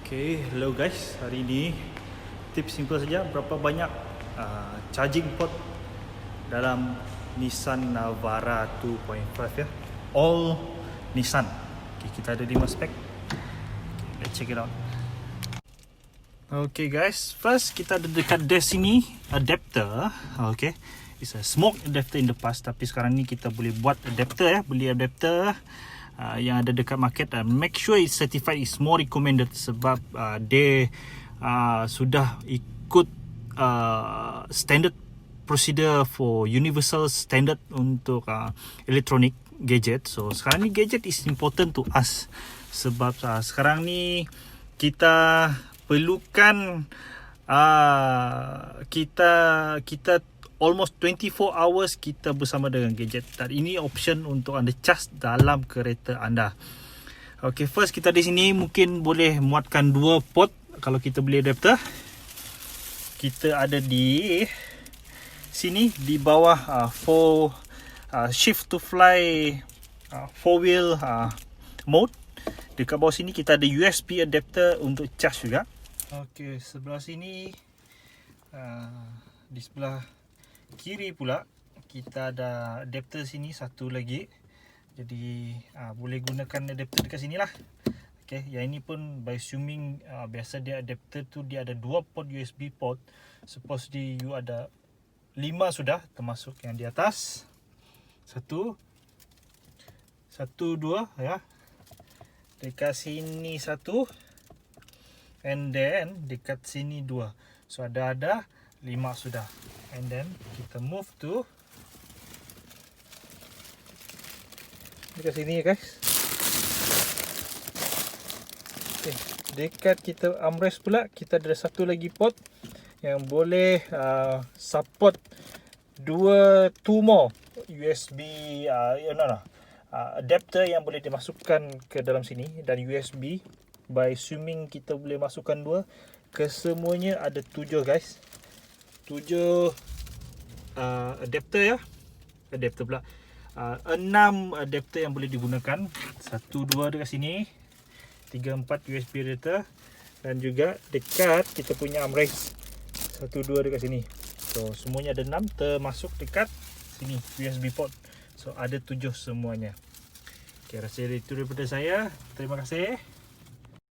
Okay, hello guys. Hari ini tips simple saja. Berapa banyak charging port dalam Nissan Navara 2.5 ya. All Nissan. Okay, kita ada 5 spek. Okay, let's check it out. Okay guys, first kita ada dekat desk sini adapter. Okay, it's a smoke adapter in the past, tapi sekarang ni kita boleh buat adapter ya. Beli adapter yang ada dekat market, dan make sure it's certified, is more recommended sebab dia sudah ikut standard procedure for universal standard untuk electronic gadget. So sekarang ni gadget is important to us sebab sekarang ni kita perlukan kita almost 24 hours kita bersama dengan gadget, dan ini option untuk anda charge dalam kereta anda. Okay, first kita di sini mungkin boleh muatkan 2 port. Kalau kita beli adapter, kita ada di sini di bawah shift to fly 4-wheel mode. Dekat bawah sini kita ada USB adapter untuk charge juga. Okay, sebelah sini di sebelah kiri pula kita ada adapter sini satu lagi. Jadi boleh gunakan adapter dekat sini lah. Okay, yang ini pun by assuming biasa dia adapter tu dia ada 2 port USB port. Supposedly you ada 5 sudah, termasuk yang di atas. 1 2 ya. Dekat sini 1, and then dekat sini 2. So ada 5 sudah. And then kita move to dekat sini ya guys. Okay, dekat kita armrest pula kita ada satu lagi port yang boleh support 2 more USB adapter yang boleh dimasukkan ke dalam sini, dan USB by assuming kita boleh masukkan 2. Kesemuanya ada 7 guys. 7 adapter ya. Adapter pula 6 adapter yang boleh digunakan. 1 2 dekat sini, 3 4 USB adapter, dan juga dekat kita punya armrest 1 2 dekat sini. So semuanya ada 6 termasuk dekat sini USB port. So ada 7 semuanya. Okay, rasa itu daripada saya. Terima kasih.